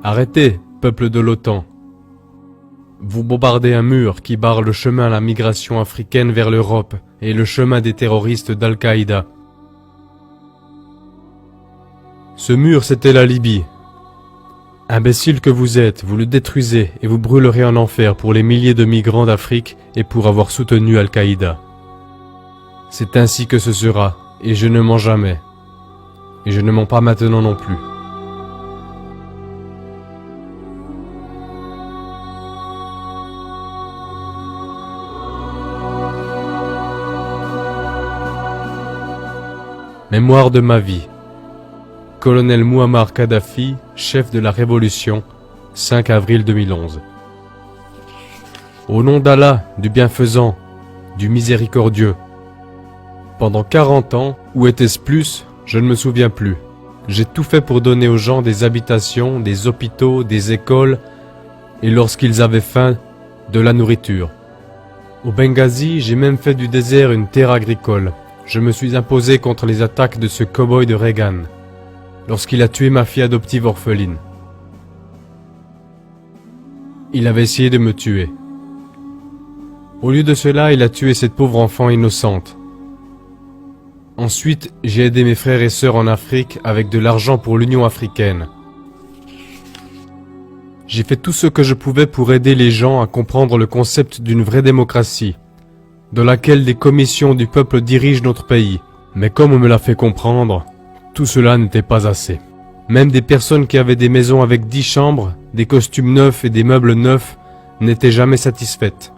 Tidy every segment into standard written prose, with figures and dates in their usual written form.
Arrêtez, peuple de l'OTAN. Vous bombardez un mur qui barre le chemin à la migration africaine vers l'Europe et le chemin des terroristes d'Al-Qaïda. Ce mur, c'était la Libye. Imbécile que vous êtes, vous le détruisez et vous brûlerez en enfer pour les milliers de migrants d'Afrique et pour avoir soutenu Al-Qaïda. C'est ainsi que ce sera, et je ne mens jamais. Et je ne mens pas maintenant non plus. Mémoire de ma vie. Colonel Mouammar Kadhafi, chef de la Révolution, 5 avril 2011. Au nom d'Allah, du bienfaisant, du miséricordieux. Pendant 40 ans, ou était-ce plus, je ne me souviens plus. J'ai tout fait pour donner aux gens des habitations, des hôpitaux, des écoles, et lorsqu'ils avaient faim, de la nourriture. Au Benghazi, j'ai même fait du désert une terre agricole. Je me suis imposé contre les attaques de ce cow-boy de Reagan, lorsqu'il a tué ma fille adoptive orpheline. Il avait essayé de me tuer. Au lieu de cela, il a tué cette pauvre enfant innocente. Ensuite, j'ai aidé mes frères et sœurs en Afrique avec de l'argent pour l'Union africaine. J'ai fait tout ce que je pouvais pour aider les gens à comprendre le concept d'une vraie démocratie, dans laquelle des commissions du peuple dirigent notre pays. Mais comme on me l'a fait comprendre, tout cela n'était pas assez. Même des personnes qui avaient des maisons avec 10 chambres, des costumes neufs et des meubles neufs n'étaient jamais satisfaites.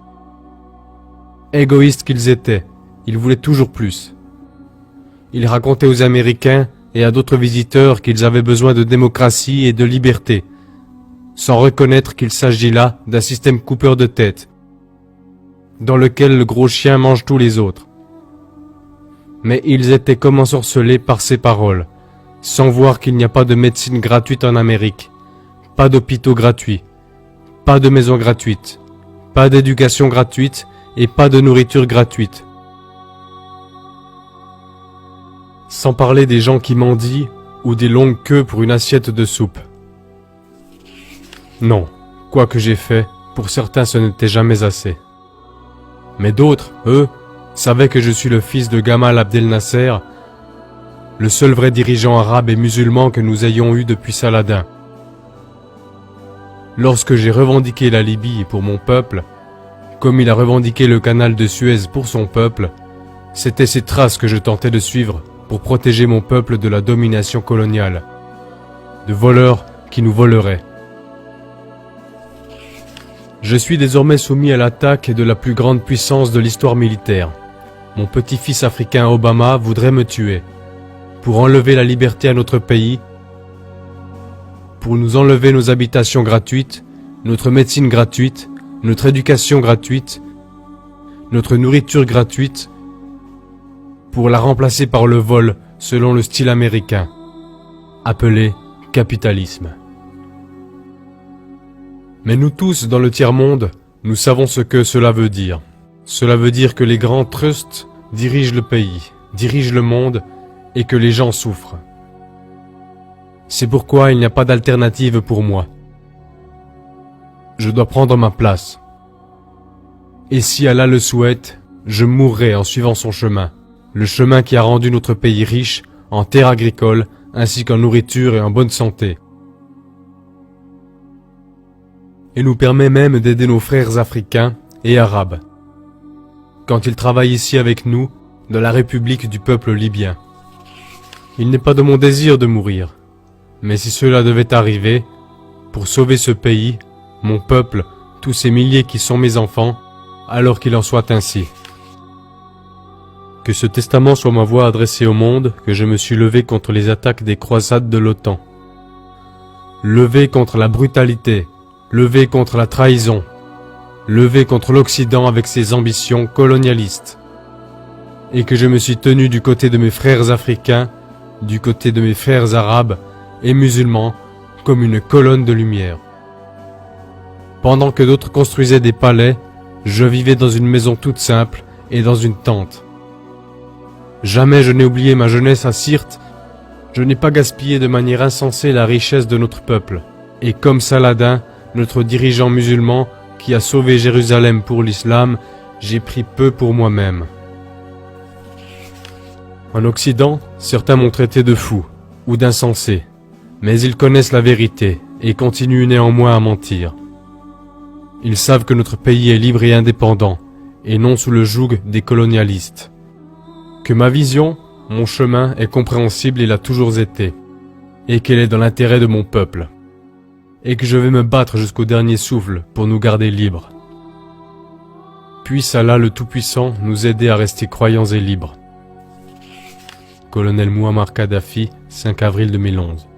Égoïstes qu'ils étaient, ils voulaient toujours plus. Ils racontaient aux Américains et à d'autres visiteurs qu'ils avaient besoin de démocratie et de liberté, sans reconnaître qu'il s'agit là d'un système coupeur de tête, dans lequel le gros chien mange tous les autres. Mais ils étaient comme ensorcelés par ces paroles, sans voir qu'il n'y a pas de médecine gratuite en Amérique, pas d'hôpitaux gratuits, pas de maisons gratuites, pas d'éducation gratuite et pas de nourriture gratuite. Sans parler des gens qui mendient ou des longues queues pour une assiette de soupe. Non, quoi que j'ai fait, pour certains ce n'était jamais assez. Mais d'autres, eux, savaient que je suis le fils de Gamal Abdel Nasser, le seul vrai dirigeant arabe et musulman que nous ayons eu depuis Saladin. Lorsque j'ai revendiqué la Libye pour mon peuple, comme il a revendiqué le canal de Suez pour son peuple, c'était ces traces que je tentais de suivre pour protéger mon peuple de la domination coloniale, de voleurs qui nous voleraient. Je suis désormais soumis à l'attaque de la plus grande puissance de l'histoire militaire. Mon petit-fils africain Obama voudrait me tuer, pour enlever la liberté à notre pays, pour nous enlever nos habitations gratuites, notre médecine gratuite, notre éducation gratuite, notre nourriture gratuite, pour la remplacer par le vol selon le style américain, appelé capitalisme. Mais nous tous dans le tiers-monde, nous savons ce que cela veut dire. Cela veut dire que les grands trusts dirigent le pays, dirigent le monde et que les gens souffrent. C'est pourquoi il n'y a pas d'alternative pour moi. Je dois prendre ma place. Et si Allah le souhaite, je mourrai en suivant son chemin, le chemin qui a rendu notre pays riche en terres agricoles ainsi qu'en nourriture et en bonne santé. Et nous permet même d'aider nos frères africains et arabes, quand ils travaillent ici avec nous, dans la République du peuple libyen. Il n'est pas de mon désir de mourir, mais si cela devait arriver, pour sauver ce pays, mon peuple, tous ces milliers qui sont mes enfants, alors qu'il en soit ainsi. Que ce testament soit ma voix adressée au monde, que je me suis levé contre les attaques des croisades de l'OTAN. Levé contre la brutalité, levé contre la trahison, levé contre l'Occident avec ses ambitions colonialistes, et que je me suis tenu du côté de mes frères africains, du côté de mes frères arabes et musulmans, comme une colonne de lumière. Pendant que d'autres construisaient des palais, je vivais dans une maison toute simple et dans une tente. Jamais je n'ai oublié ma jeunesse à Sirte, je n'ai pas gaspillé de manière insensée la richesse de notre peuple. Et comme Saladin, notre dirigeant musulman qui a sauvé Jérusalem pour l'islam, j'ai pris peu pour moi-même. En Occident, certains m'ont traité de fou ou d'insensé, mais ils connaissent la vérité et continuent néanmoins à mentir. Ils savent que notre pays est libre et indépendant, et non sous le joug des colonialistes. Que ma vision, mon chemin est compréhensible et l'a toujours été, et qu'elle est dans l'intérêt de mon peuple, et que je vais me battre jusqu'au dernier souffle pour nous garder libres. Puisse Allah le Tout-Puissant nous aider à rester croyants et libres. Colonel Mouammar Kadhafi, 5 avril 2011.